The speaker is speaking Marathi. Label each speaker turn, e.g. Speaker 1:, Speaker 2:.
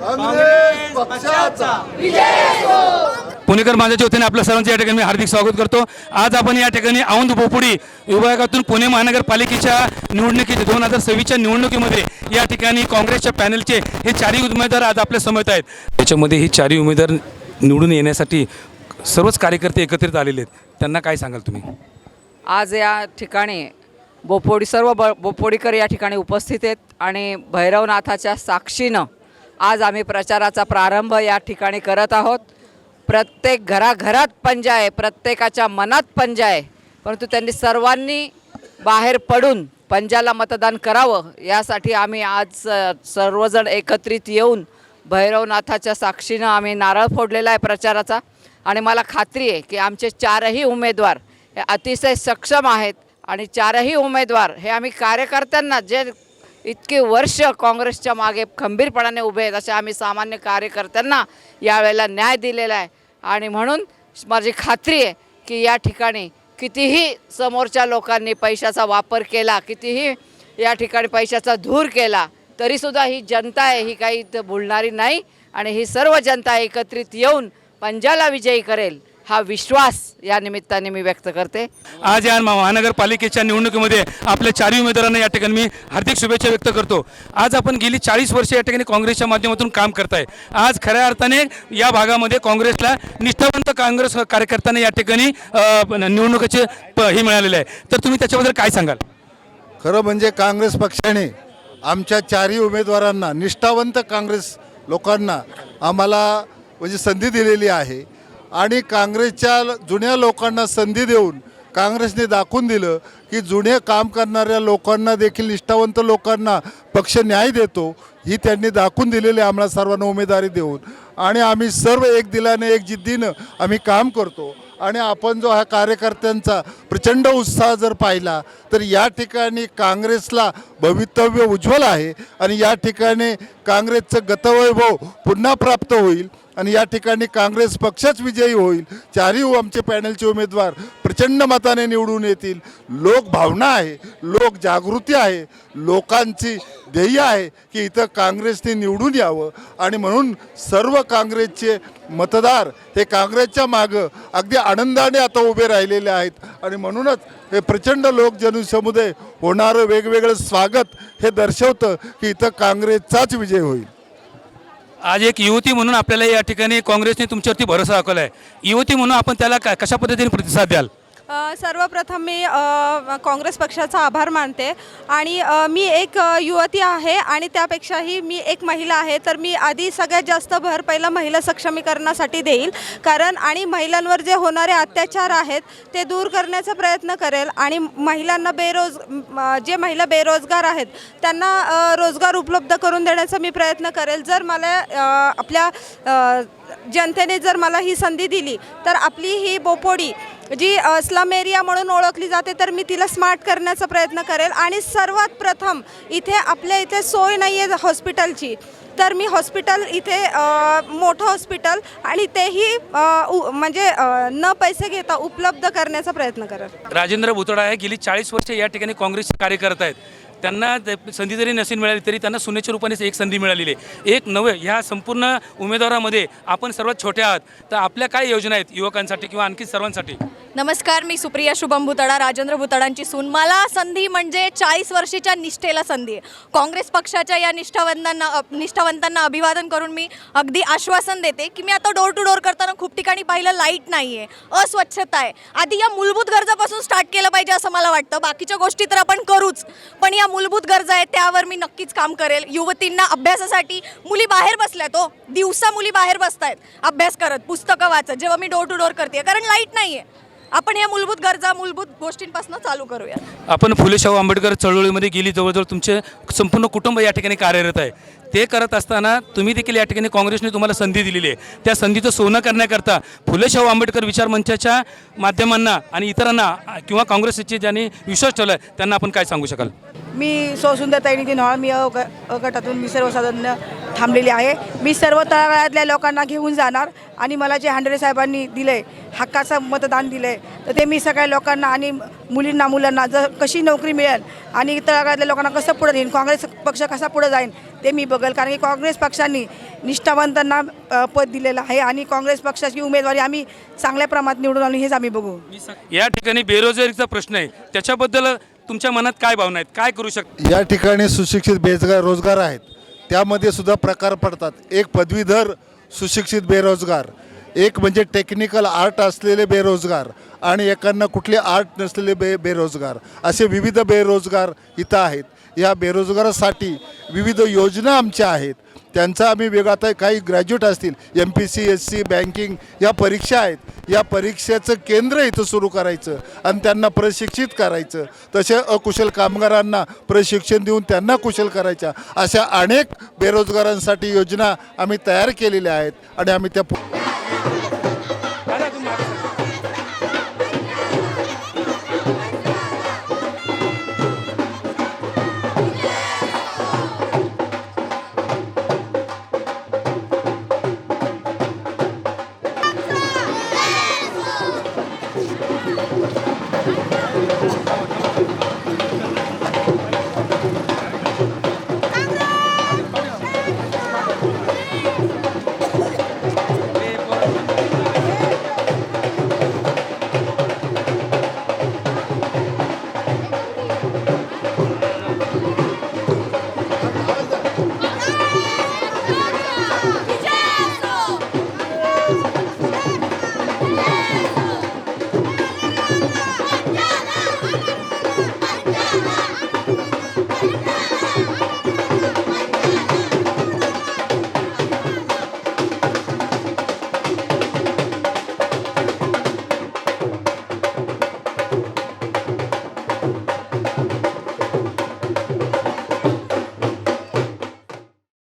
Speaker 1: काँग्रेस पक्षाचा
Speaker 2: पुणेकर माझ्याच्या वतीने आपल्या सर्वांचं या ठिकाणी मी हार्दिक स्वागत करतो। आज आपण या ठिकाणी औंध बोपोडी विभागातून पुणे महानगरपालिकेच्या निवडणुकीत 2026च्या निवडणुकीमध्ये या ठिकाणी काँग्रेसच्या पॅनलचे हे चारही उमेदवार आज आपल्या समोर आहेत। त्याच्यामध्ये हे चारही उमेदवार निवडून येण्यासाठी सर्वच कार्यकर्ते एकत्रित आलेले आहेत, त्यांना काय सांगाल तुम्ही?
Speaker 3: आज या ठिकाणी सर्व बोपोडीकर या ठिकाणी उपस्थित आहेत आणि भैरवनाथाच्या साक्षीनं आज आम्ही प्रचाराचा प्रारंभ या ठिकाणी करत आहोत। प्रत्येक घराघरात पंजा आहे, प्रत्येकाच्या मनात पंजा आहे, परंतु त्यांनी सर्वांनी बाहेर पडून पंजाला मतदान करावं यासाठी आम्ही आज सर्वजण एकत्रित येऊन भैरवनाथाच्या साक्षीनं आम्ही नारळ फोडलेला आहे प्रचाराचा। आणि मला खात्री आहे की आमचे चारही उमेदवार हे अतिशय सक्षम आहेत आणि चारही उमेदवार हे आम्ही कार्यकर्त्यांना जे इतके वर्ष काँग्रेसच्या मागे खंबीरपणाने उभे आहेत अशा आम्ही सामान्य कार्यकर्त्यांना यावेळेला न्याय दिलेला आहे। आणि म्हणून माझी खात्री आहे की या ठिकाणी कितीही समोरच्या लोकांनी पैशाचा वापर केला, कितीही या ठिकाणी पैशाचा धूर केला, तरीसुद्धा ही जनता आहे ही काही इथं भुलणारी नाही आणि ही सर्व जनता एकत्रित येऊन पंजाला विजयी करेल हा विश्वास या निमित्ताने मी व्यक्त करते।
Speaker 2: आज या महानगरपालिकेच्या निवडणुकीमध्ये आपल्या चारही उमेदवारांना या ठिकाणी मी हार्दिक शुभेच्छा व्यक्त करतो। आज आपण गेली 40 वर्षे या ठिकाणी काँग्रेसच्या माध्यमातून काम करताय। आज खऱ्या अर्थाने या भागामध्ये काँग्रेसला निष्ठावंत काँग्रेस कार्यकर्त्यांना या ठिकाणी निवडणुकीचे हे मिळालेले आहे, तर तुम्ही त्याच्याबद्दल काय सांगाल?
Speaker 1: खरं म्हणजे काँग्रेस पक्षाने आमच्या चारही उमेदवारांना निष्ठावंत काँग्रेस लोकांना आम्हाला म्हणजे संधी दिलेली आहे आणि काँग्रेसच्या जुन्या लोकांना संधी देऊन काँग्रेसने दाखवून दिलं की जुने काम करणाऱ्या लोकांना देखील निष्ठावंत लोकांना पक्ष न्याय देतो ही त्यांनी दाखवून दिलेली आम्हाला सर्वांना उमेदवारी देऊन। आणि आम्ही सर्व एक दिलाने एक जिद्दीनं आम्ही काम करतो आणि आपण जो हा कार्यकर्त्यांचा प्रचंड उत्साह जर पाहिला तर या ठिकाणी काँग्रेसला भवितव्य उज्ज्वल आहे आणि या ठिकाणी काँग्रेसचं गतवैभव पुन्हा प्राप्त होईल आणि या ठिकाणी काँग्रेस पक्षच विजयी होईल। चारही आमचे पॅनलचे उमेदवार प्रचंड मताने निवडून येतील। लोक भावना आहे, लोक जागृती आहे, लोकांची ध्येय आहे की इथं काँग्रेसने निवडून यावं आणि म्हणून सर्व काँग्रेसचे मतदार हे काँग्रेसच्या मागं अगदी आनंदाने आता उभे राहिलेले आहेत आणि म्हणूनच हे प्रचंड लोक जनसमुदाय होणारं वेगवेगळं स्वागत हे दर्शवतं की इथं काँग्रेसचाच विजय होईल।
Speaker 2: आज एक युवती म्हणून आपल्याला या ठिकाणी काँग्रेसने तुमच्यावरती भरोसा दाखवला आहे, युवती म्हणून आपण त्याला कशा पद्धतीने प्रतिसाद द्याल?
Speaker 4: सर्वप्रथम मी काँग्रेस पक्षाचा आभार मानते आणि मी एक युवती आहे आणि त्यापेक्षाही मी एक महिला आहे, तर मी आधी सगळ्यात जास्त भर पहिला महिला सक्षमीकरणासाठी देईल कारण आणि महिलांवर जे होणारे अत्याचार आहेत ते दूर करण्याचा प्रयत्न करेल आणि महिलांना जे महिला बेरोजगार आहेत त्यांना रोजगार उपलब्ध करून देण्याचा मी प्रयत्न करेल। जर मला आपल्या जनतेने जर मला ही संधी दिली तर आपली ही बोपोडी जी स्लम एरिया म्हणून ओळखली जाते तर मी तिला स्मार्ट करण्याचा प्रयत्न करेल। आणि सर्वात प्रथम इथे आपल्या इथे सोय नाही आहे हॉस्पिटलची, तर मी हॉस्पिटल इथे मोठं हॉस्पिटल आणि तेही म्हणजे न पैसे घेता उपलब्ध करण्याचा प्रयत्न करेल।
Speaker 2: राजेंद्र भुतडा आहे, गेली 40 वर्षे या ठिकाणी काँग्रेसचे कार्यकर्ते आहेत, त्यांना संधी जरी नसेल मिळाली तरी त्यांना सोन्याच्या रूपाने एक संधी मिळालेली आहे। एक नवे ह्या संपूर्ण उमेदवारामध्ये आपण सर्वात छोटे आहात, तर आपल्या काय योजना आहेत युवकांसाठी किंवा आणखी सर्वांसाठी?
Speaker 5: नमस्कार, मी सुप्रिया शुभम भुतडा, राजेंद्र भुतडांची सून। मला संधी म्हणजे 40 वर्षाच्या निष्ठेला संधी आहे। काँग्रेस पक्षाच्या या निष्ठावंतांना अभिवादन करून मी अगदी आश्वासन देते की मी आता डोर टू डोर करताना खूप ठिकाणी पाहिलं लाईट नाही आहे, अस्वच्छता आहे। आधी या मूलभूत गरजापासून स्टार्ट केलं पाहिजे असं मला वाटतं। बाकीच्या गोष्टी तर आपण करूच, पण या मूलभूत गरजा आहेत त्यावर मी नक्कीच काम करेल। युवतींना अभ्यासासाठी मुली बाहेर बसल्यात, दिवसा मुली बाहेर बसतायत अभ्यास करत, पुस्तकं वाचत, जेव्हा मी डोर टू डोर करते कारण लाईट नाही आहे। आपण या मूलभूत गरजा मूलभूत गोष्टींपासून चालू करूया।
Speaker 2: आपण फुले शाहू आंबेडकर चळवळीमध्ये गेली जवळजवळ तुमचे संपूर्ण कुटुंब या ठिकाणी कार्यरत आहे, ते करत असताना तुम्ही देखील या ठिकाणी काँग्रेसने तुम्हाला संधी दिलेली आहे। त्या संधीचं सोनं करण्याकरता फुले शाहू आंबेडकर विचार मंचाच्या माध्यमांना आणि इतरांना किंवा काँग्रेसचे ज्यांनी विश्वास ठेवला आहे त्यांना आपण काय सांगू शकाल?
Speaker 6: मी सुंदरताई नितीन हॉळ, मी गटातून मी सर्वसाधारण थांबलेली आहे। मी सर्व तळागाळातल्या लोकांना घेऊन जाणार आणि मला जे हांडरे साहेबांनी दिले हक्काचं मतदान दिलं आहे, तर ते मी सगळ्या लोकांना आणि मुलांना जर कशी नोकरी मिळेल आणि तळागाळातल्या लोकांना कसं पुढे नेईल, काँग्रेस पक्ष कसा पुढे जाईल ते मी बघेल. कारण की काँग्रेस पक्षांनी निष्ठावंतांना पद दिलेलं आहे आणि काँग्रेस पक्षाची उमेदवारी आम्ही चांगल्या प्रमाणात निवडून आणू हेच आम्ही बघू.
Speaker 2: या ठिकाणी बेरोजगारीचा प्रश्न आहे, त्याच्याबद्दल तुमच्या मनात काय भावना आहेत, काय करू शकता?
Speaker 1: या ठिकाणी सुशिक्षित रोजगार आहेत, त्यामध्ये सुद्धा प्रकार पडतात. एक पदवीधर सुशिक्षित बेरोजगार, एक म्हणजे टेक्निकल आर्ट असलेले बेरोजगार आणि एकांना कुठले आर्ट नसलेले बेरोजगार, असे विविध बेरोजगार इथं आहेत. या बेरोजगारासाठी विविध योजना आमच्या आहेत, त्यांचा आम्ही वेगळा, आता काही ग्रॅज्युएट असतील, MPC SC बँकिंग या परीक्षा आहेत, या परीक्षेचं केंद्र इथं सुरू करायचं आणि त्यांना प्रशिक्षित करायचं. तसे अकुशल कामगारांना प्रशिक्षण देऊन त्यांना कुशल करायच्या, अशा अनेक बेरोजगारांसाठी योजना आम्ही तयार केलेल्या आहेत आणि आम्ही त्या